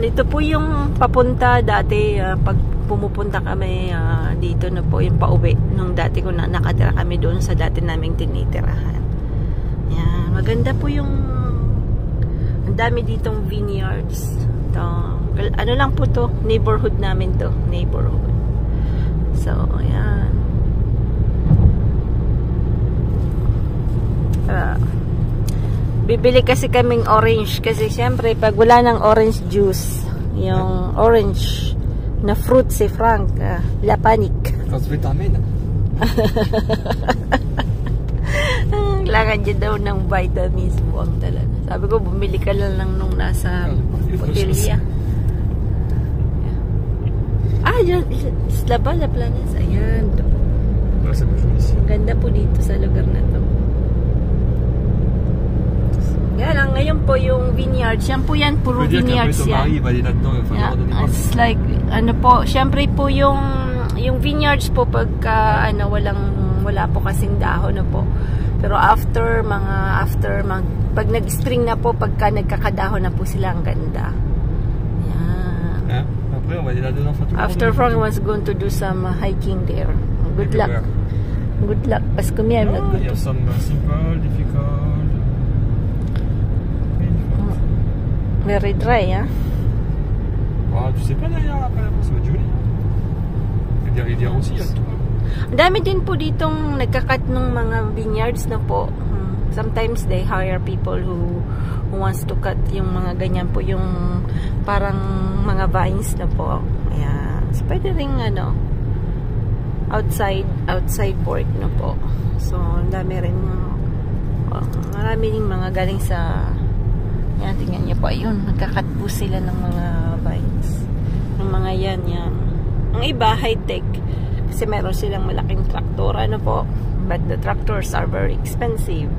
ito po yung papunta dati pag pumupunta kami dito na po yung pauwi nung dati ko nakatira kami doon sa dati naming tinitirahan. Yan, maganda po yung ang dami ditong vineyards. Ito, ano lang po to, neighborhood namin to, neighborhood. So, ayan. Bibili kasi kaming orange kasi syempre pag wala ng orange juice, yung orange na fruit si Frank, lapanik. Kasi vitamin. Kailangan niya daw ng vitamins, buwang talaga. Sabi ko, bumili ka lang nung nasa hotelya. Dyan, isla ba, La Planes? Ayan. Ang ganda po dito sa lugar na to. Yan lang, ngayon po yung vineyards. Yan po yan, puro vineyards yan. Yeah, it's like, ano po, syempre po yung vineyards po pagka, wala po kasing dahon na po. Pero pag nag-spring na po, pagka nagkakadahon na po sila, ang ganda. Yan. After Frank was going to do some hiking there. Good luck. Good luck. Parce que me, I'm not good. Il y a some simple, difficult. Very dry, hein? Tu sais pas derrière après, ça va être joli. Et des rivières aussi, il y a tout. Ang dami din po ditong nagkakat ng mga vineyards na po. Sometimes they hire people who wants to cut yung mga ganyan po, yung parang mga vines na po. Ayan. So, pwede rin outside work na po. So, ang dami rin marami rin mga galing sa yan, tingnan niyo po, ayun, nagkakat po sila ng mga vines. Ng mga yan. Ang iba, high-tech. Kasi meron silang malaking traktor, po. But the tractors are very expensive.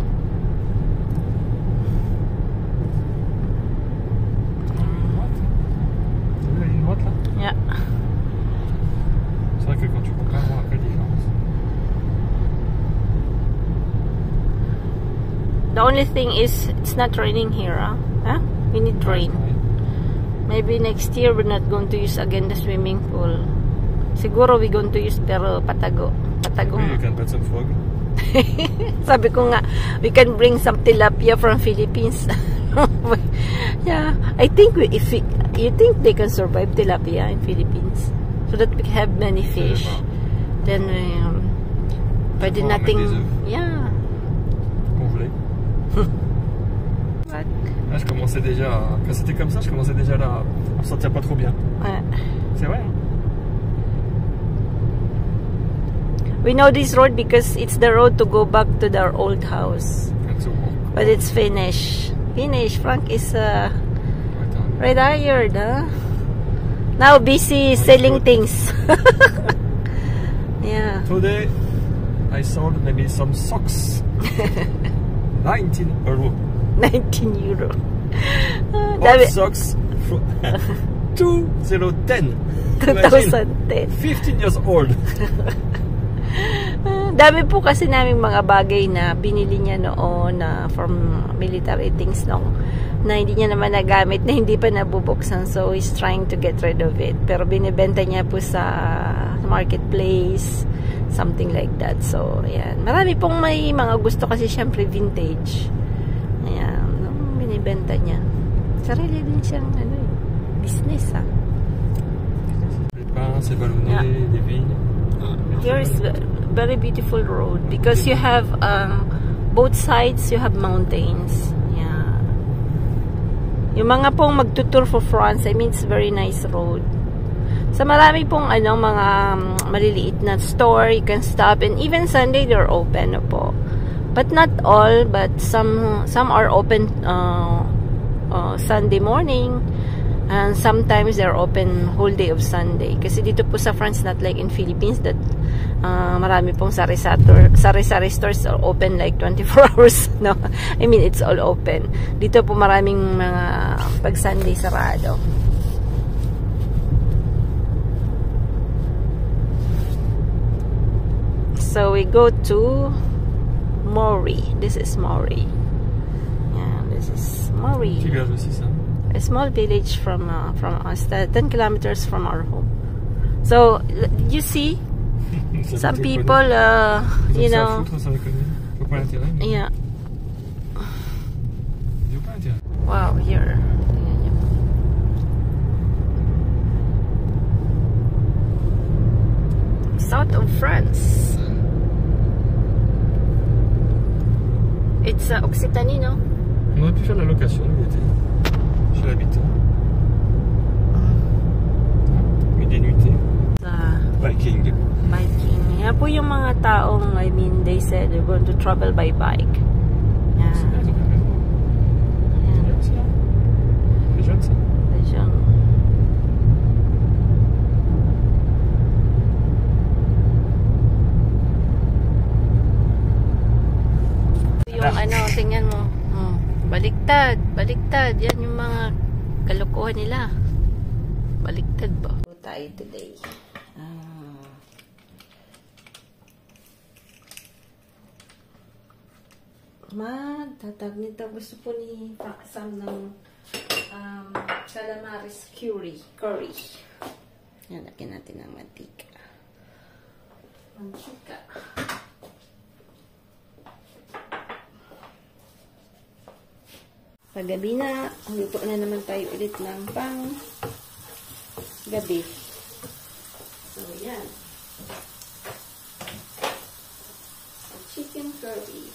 Yeah. C'est vrai que quand tu compares, on a quelle différence? The only thing is, it's not raining here, huh? We need rain. Maybe next year, we're not going to use again the swimming pool. Siguro we're going to use, pero patago. Maybe you can put some frog. Sabi ko nga, we can bring some tilapia from Philippines. Yeah, I think you think they can survive tilapia in Philippines? So that we have many fish. Then, pwede nating, yeah. Là, je commençais déjà, quand c'était comme ça, je commençais déjà à me sentir pas trop bien. Ouais. C'est vrai. We know this road because it's the road to go back to their old house. But it's finished. Frank is retired, huh? Now busy selling things. Yeah. Today, I sold maybe some socks. 19 €. 19 euro. Old socks. 2010. 2010. 15 years old. Dami po kasi naming mga bagay na binili niya noon from military things na hindi niya naman nagamit, na hindi pa nabubuksan. So he's trying to get rid of it. Pero binibenta niya po sa marketplace, something like that. So ayan, marami pong may mga gusto kasi syempre vintage. Ayan, binibenta niya. Sarili din siyang business, C'est ballonné, des vignes. Here is very beautiful road because you have both sides you have mountains. Yeah. Yung mga pong magtutour for France, I mean, it's very nice road. Sa marami pong mga maliliit na store, you can stop, and even Sunday they're open po. But not all, but some are open Sunday morning. And sometimes they're open whole day of Sunday. Kasi dito po sa France, not like in Philippines, that marami pong sari-sari stores are open like 24 hours. No? I mean, it's all open. Dito po maraming mga pag Sunday sarado. So we go to Maury. This is Maury. Yeah, this is Maury. Qui verge aussi ça? a small village from us, 10 kilometers from our home. So you see, some people, you know, yeah. Wow, here. South of France. It's Occitanie, no? On aurait pu faire la location l'été, chez l'habitant. Mais des nuitées. Biking. Biking. Yan po yung mga taong, I mean, they said they're going to travel by bike. Yan. Les jeunes, ça. Les jeunes. Yung ano, tingnan mo. Oh, baliktad, baliktad. Yan yung mga kalokohan nila. Baliktad ba? Tayo today. Magtatag nito. Gusto po ni Sam ng calamaris curry. Yan, lagyan natin ng mantika. Paggabi na, luto na naman tayo ulit ng pang gabi. So, yan. Chicken curry.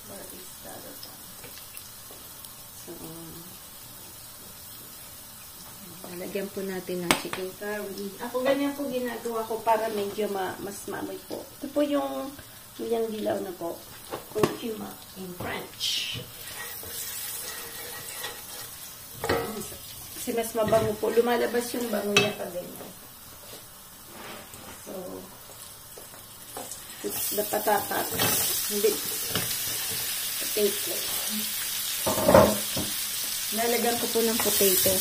Where is the other one? So, lalagyan po natin ng chicken curry. Ako ganyan po ginagawa ko para medyo mas maamoy po. Ito po yung dilaw na po. Curcuma in French. Kasi mas mabango po. Lumalabas yung bango niya pag ganyan. So, it's the patatas. Hindi. Potato. Nalagyan ko po ng potato.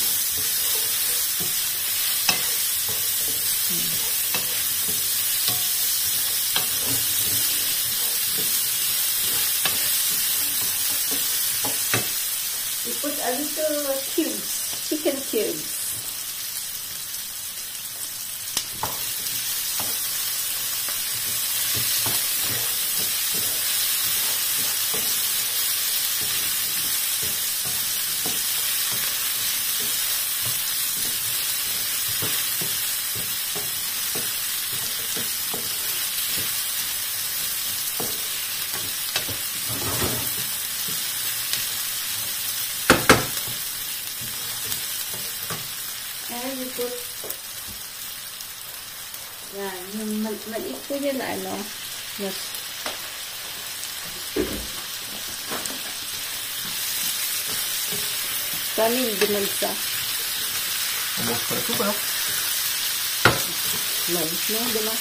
Put a little cubes, chicken cubes. And you put, yan, yung maliit po yun na ano, yes. Kami, dimansa. Almost pas tout, hein? No, dimansa.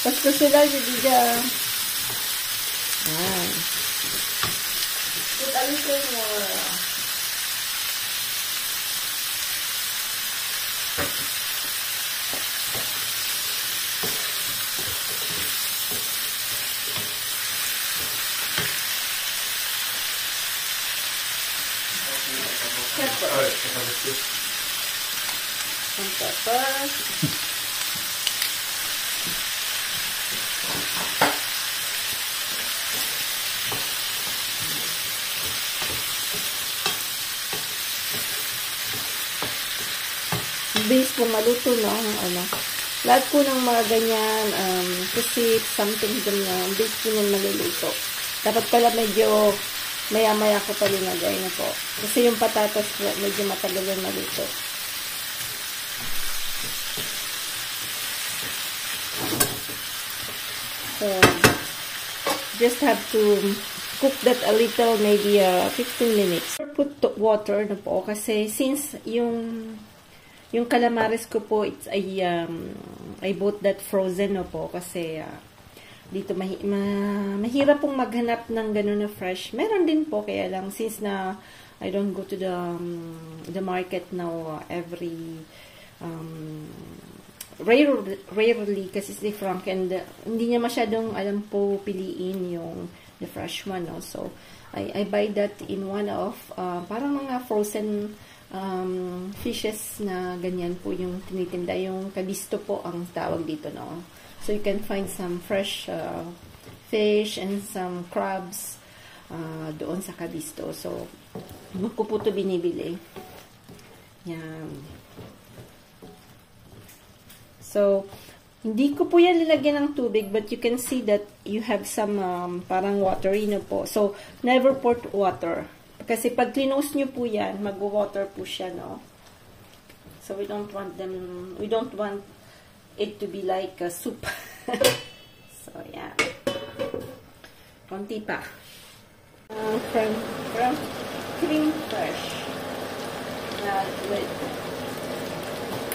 Pasko sila, hindi dyan. Yan. Put a little more. Pepper. Some pepper. Base po maluto, no? Ano. Lahat po ng mga ganyan, kasi something ganyan, base po nang maluluto. Dapat pala medyo maya-maya ko pa linagay na po. Kasi yung patatas po, medyo matagal yung maluto. So, just have to cook that a little, maybe 15 minutes. Put water na po, kasi since yung calamares ko po, it's I bought that frozen na po kasi dito mahirap pong maghanap ng ganun na fresh. Meron din po, kaya lang since na I don't go to the market now every rarely kasi si Frank, and hindi niya masyadong alam po piliin yung the fresh one, no? So I buy that in one of parang mga frozen fishes na ganyan po yung tinitinda, yung kadisto po ang tawag dito, no? So you can find some fresh fish and some crabs doon sa kadisto. So doon ko po ito binibili. Yan. So hindi ko po yan nilagyan ng tubig, but you can see that you have some parang watery na po. So, never pour water. Kasi pag clinose nyo po yan, mag-water po siya, no? So, we don't want it to be like a soup. So, yeah. Konti pa. From cream fresh.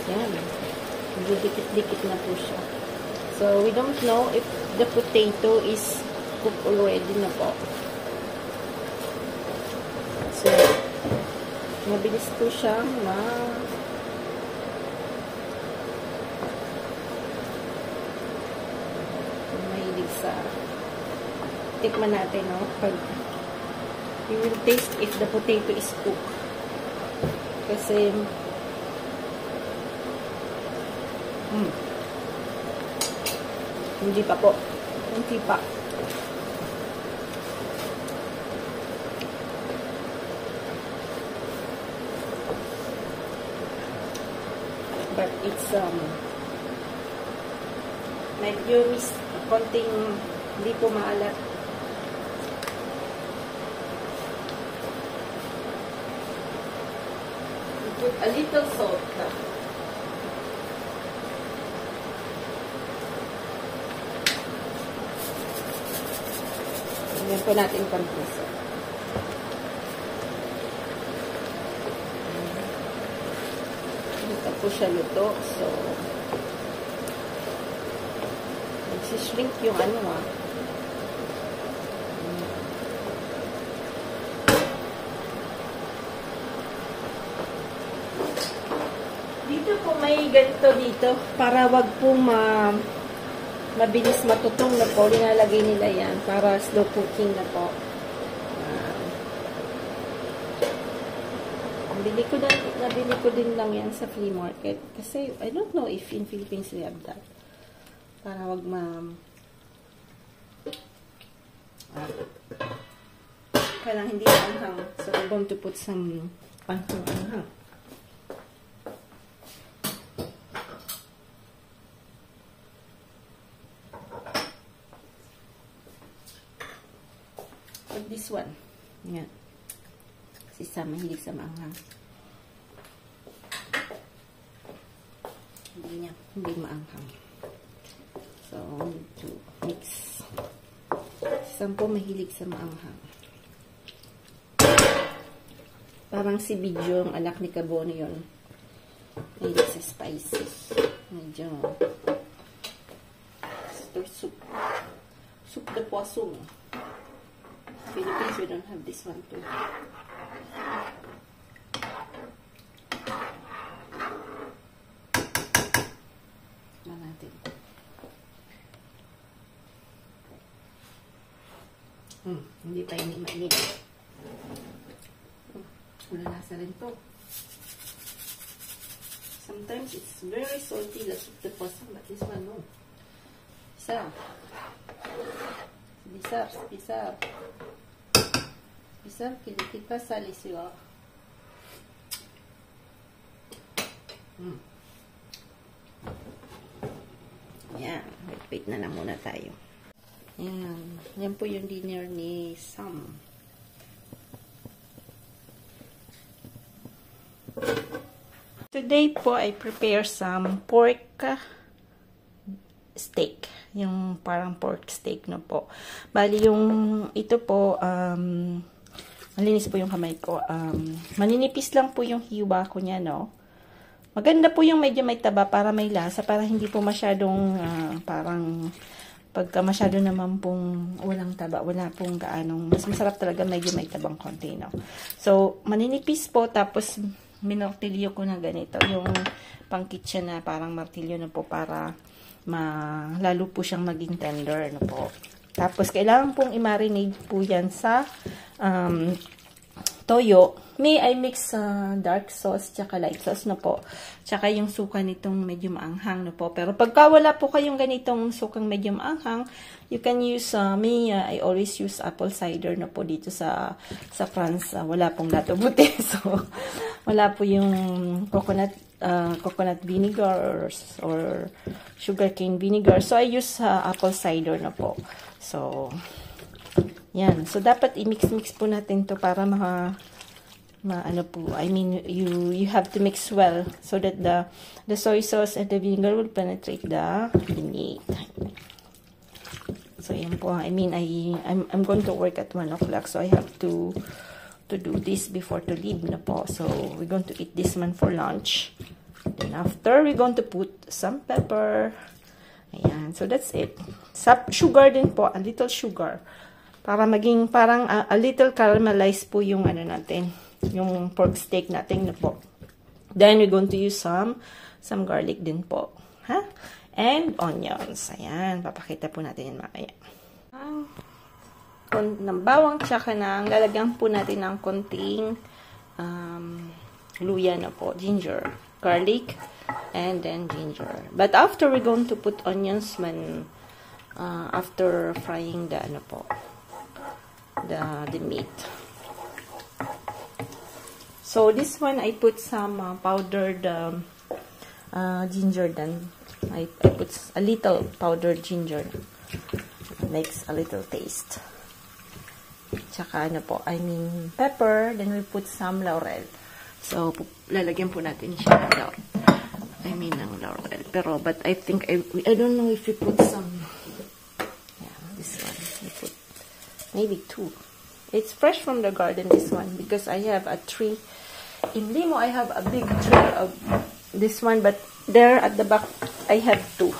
Yan. Dikit-dikit na po siya. So, we don't know if the potato is cooked already na po. So, mabilis po siya mahilig sa tikman natin, no? Pag you will taste if the potato is cooked. Kasi hindi pa po. Hindi pa. But it's medyo konting hindi po maalat. Put a little salt na. Ganyan po natin konti. Dito po siya luto. So, nagsishrink yung dito po may ganito dito para wag po mabilis matutong na po. Linalagay nila yan para slow cooking na po. Nabili ko din lang yan sa flea market. Kasi I don't know if in Philippines we have that. Para wag kailang hindi anghang. So I'm going to put some anghang. This one. Yan. Si Sam, mahilig sa maanghang. Hindi maanghang. So, need to mix. Si Sam po mahilig sa maanghang. Parang si Bidyo, ang anak ni Kabono yun. Mahilig sa spicy. Medyo soup. Soup de poisson. Philippines, we don't have this one too. Natin. Hindi pa ini mainit. Wala lasa rin to. Sometimes it's very salty, the soup de poisson, but this one no. Pisar. Pisar, kita salis yun. Yan. Wait na lang muna tayo. Yan. Yan po yung dinner ni Sam. Today po, I prepare some pork steak. Yung parang pork steak na po. Bali yung ito po, malinis po yung kamay ko. Maninipis lang po yung hiwa ko niya, no? Maganda po yung medyo may taba para may lasa, para hindi po masyadong parang pagka masyado naman pong walang taba, wala pong gaanong, mas masarap talaga medyo may tabang konti, no? So, maninipis po, tapos minortilyo ko na ganito. Yung pang kitchen na parang martilyo na po para lalo po siyang maging tender na po. Tapos, kailangan pong i-marinate po yan sa toyo. May I mix dark sauce tsaka light sauce na po. Tsaka yung suka nitong medyo maanghang na po. Pero pagka wala po kayong ganitong sukang medyo maanghang, you can use, I always use apple cider na po dito sa France. Wala pong lato buti. So, wala po yung coconut vinegar or sugarcane vinegar. So, I use apple cider na po. So, yan. So, dapat i-mix-mix po natin to para ano po, I mean, you have to mix well so that the soy sauce and the vinegar will penetrate the meat. So, yan po. I mean, I'm going to work at 1 o'clock, so I have to do this before to leave na po. So, we're going to eat this one for lunch. Then after, we're going to put some pepper. Ayan. So, that's it. Sugar din po. A little sugar. Para maging parang a little caramelized po yung ano natin. Yung pork steak natin na po. Then, we're going to use some garlic din po. Ha? And onions. Ayan. Papakita po natin yan mamaya. Ng bawang tsaka lalagyan po natin ng konting luya na po. Ginger. Garlic. And then ginger. But after, we're going to put onions when after frying the ano po. The meat. So, this one, I put some powdered ginger then. I put a little powdered ginger. Makes a little taste. Tsaka ano po, I mean pepper. Then, we put some laurel. So, lalagyan po natin siya ng laurel. Pero, but I think, I don't know if we put some, yeah, this one. We put maybe 2. It's fresh from the garden, this one, because I have a tree. In Limo, I have a big tree of this one, but there at the back, I have 2.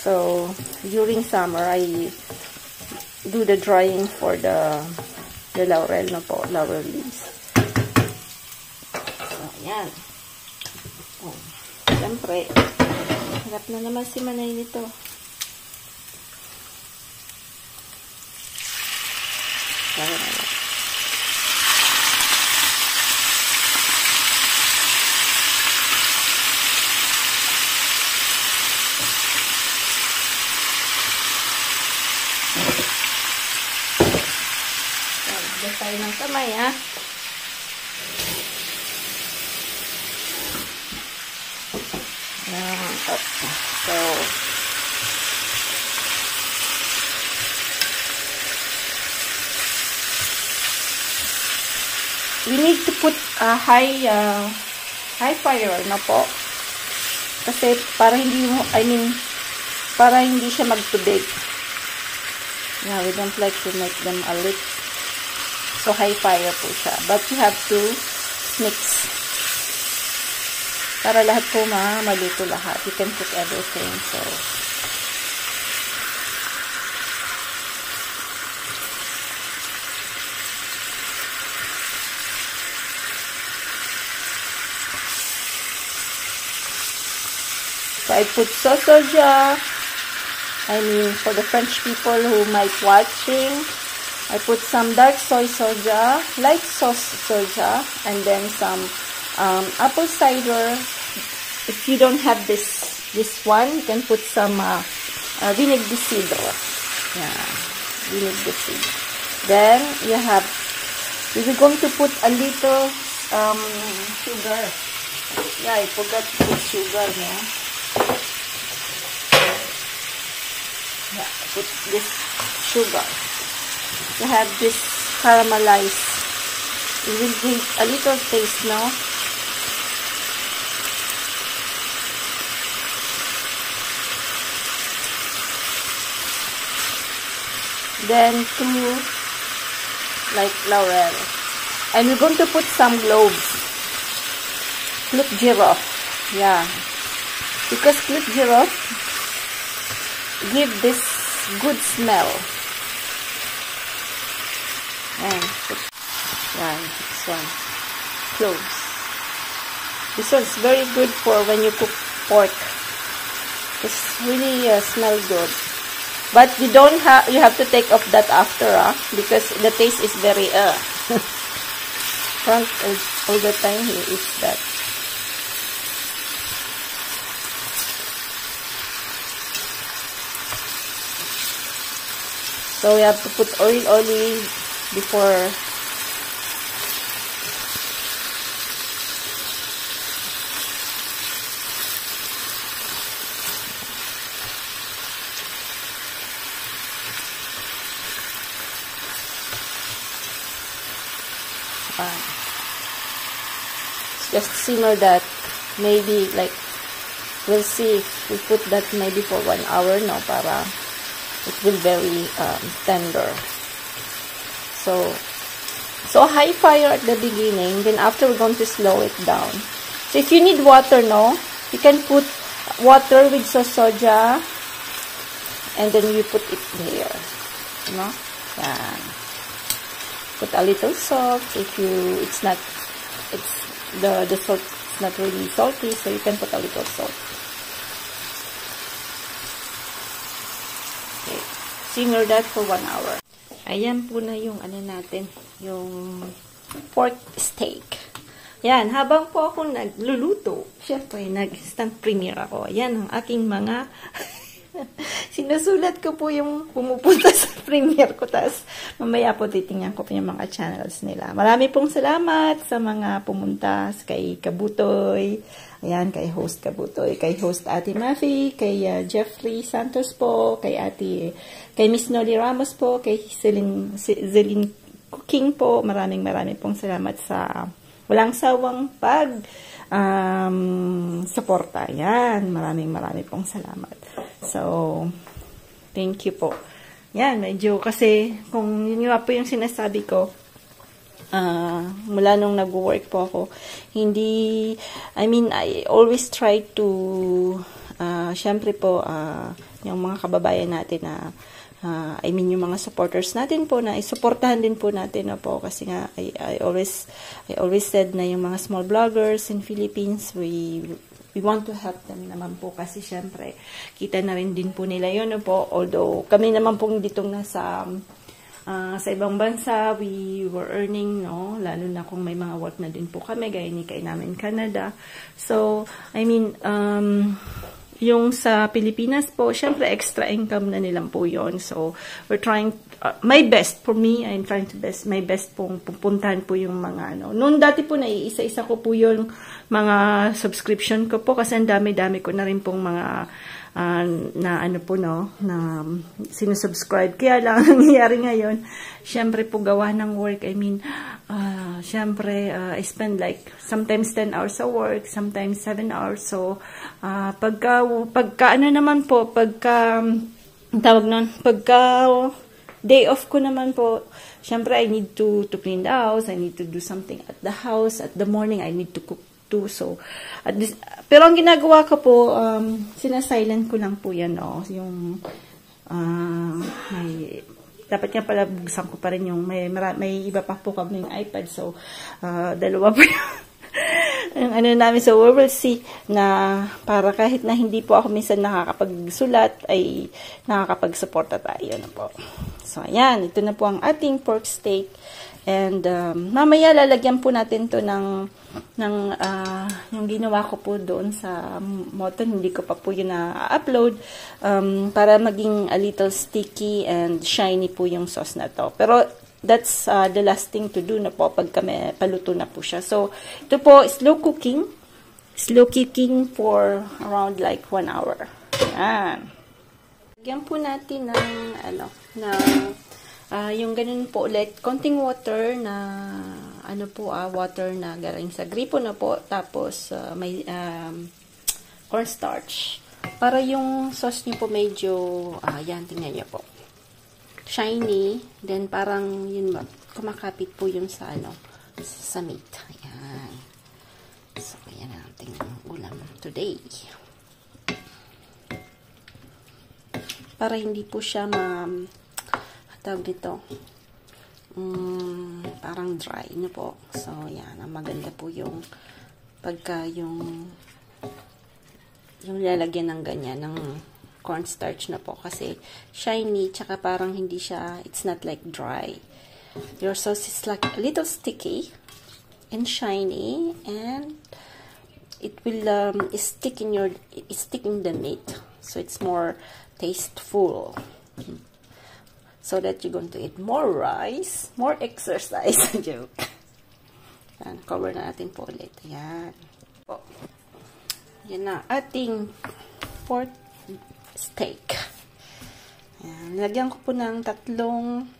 So, during summer, I do the drying for the laurel na po, laurel leaves. So, ayan. Oh, siyempre, harap na naman si Manay nito. Hugas tayo ng kamay, ha? So, we need to put a high fire na po. Kasi para hindi siya magtubig. Yeah, we don't like to make them a little so high fire po siya. But you have to mix. Para lahat po maluto lahat. You can cook everything. So, I put sauce soja. I mean, for the French people who might watching, I put some dark soy soja, light sauce soja, and then some apple cider. If you don't have this one, you can put some vinegar de cidre. Yeah, vinegar de cidre. Then we're going to put a little sugar. Yeah, I forgot to put sugar. Yeah. Yeah, put this sugar. To have this caramelized. It will give a little taste now. Then 2 like laurel. And we're going to put some cloves. Clove giroffe. Yeah. Because clove giroffe give this good smell. And yeah, this one. cloves. This one's very good for when you cook pork. It's really smell good. But you have to take off that after, because the taste is very Frank all the time he eats that. So we have to put olive before just simmer that, maybe like, we'll see if we put that maybe for 1 hour, no, para it will very tender. So high fire at the beginning, then after we're going to slow it down. So if you need water, no, you can put water with soja, and then you put it there, no? Yan. Put a little salt if the salt is not really salty, so you can put a little salt. Okay. Simmer that for 1 hour. Ayan po na yung natin, yung pork steak. Yan, habang po ako nagluluto, syempre nag-instant premiere ako. Ayan ang aking mga sinusulat ko po yung pumupunta sa premiere ko. Tapos, mamaya po titingnan ko po yung mga channels nila. Marami pong salamat sa mga pumunta, kay Kabutoy, ayan, kay host Kabutoy, kay host Ate Mafi, kay Jeffrey Santos po, kay Miss Noli Ramos po, kay Celine Cooking po. Maraming pong salamat sa walang sawang suporta. Yan, maraming pong salamat. So, thank you po. Yan, medyo kasi, kung yun nga po yung sinasabi ko, mula nung nag-work po ako, I always try to, syempre po, yung mga kababayan natin na, yung mga supporters natin po, na isuportahan din po natin na po, kasi nga, I always said na yung mga small vloggers in Philippines, we want to help them naman po, kasi syempre, kita na rin din po nila yun, no po. Although, kami naman po ditong nasa sa ibang bansa, we were earning, no? Lalo na kung may mga work na din po kami, gaya ni kay namin Canada. So, yung sa Pilipinas po, syempre, extra income na nilang po yon. So, we're trying, my best, for me, I'm trying to my best pong pupuntahan po yung mga, noon dati po, naiisa-isa ko po yung mga subscription ko po, kasi ang dami-dami ko na rin pong mga, na sinusubscribe. Kaya lang, nangyayari ngayon, syempre po gawa ng work, syempre, I spend like, sometimes 10 hours sa work, sometimes 7 hours. So, pagka day off ko naman po, syempre, I need to clean the house, I need to do something at the house, at the morning, I need to cook too. So, pero ang ginagawa ko po, sinasilent ko lang po yan, yung, dapat nga pala buksan ko pa rin yung, may iba pa po kami yung iPad, so, dalawa po yung namin. So, we will see na para kahit na hindi po ako minsan nakakapagsulat, ay nakakapagsuporta tayo na po. So, ayan, ito na po ang ating pork steak. And, mamaya lalagyan po natin to ng yung ginawa ko po doon sa Moton. Hindi ko pa po yun na-upload, para maging a little sticky and shiny po yung sauce na to. Pero, that's the last thing to do na po pagka may paluto na po siya. So, ito po, slow cooking for around like 1 hour. Ayan. Lagyan po natin ng, yung ganun po ulit, konting water na, water na galing sa gripo na po, tapos may cornstarch. Para yung sauce niyo po medyo, yan, tingnan niyo po. Shiny, then parang, yun ba, kumakapit po yung sa meat. Ayan. So, yan ang ating ulam today. Para hindi po siya tawag dito, parang dry na po. So, yan. Ang maganda po yung pagka yung lalagyan ng ganyan, ng cornstarch na po. Kasi shiny, tsaka parang hindi siya, it's not like dry. Your sauce is like a little sticky and shiny, and it will stick in the meat. So it's more tasteful. So that you're going to eat more rice, more exercise. Joke. Yan, cover na natin po ulit. Ayan. Po. Yan na ating pork steak. Ayan. Lagyan ko po ng 3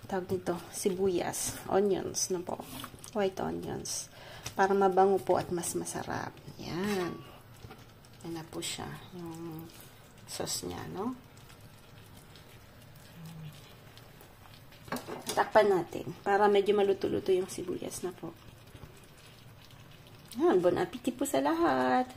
tawag nito, sibuyas, onions na po. White onions. Para mabango po at mas masarap. Ayan. Yan na po siya. Yung sauce niya, no? Takpan natin para medyo maluto-luto yung sibuyas na po. Yan, bon appetit po sa lahat.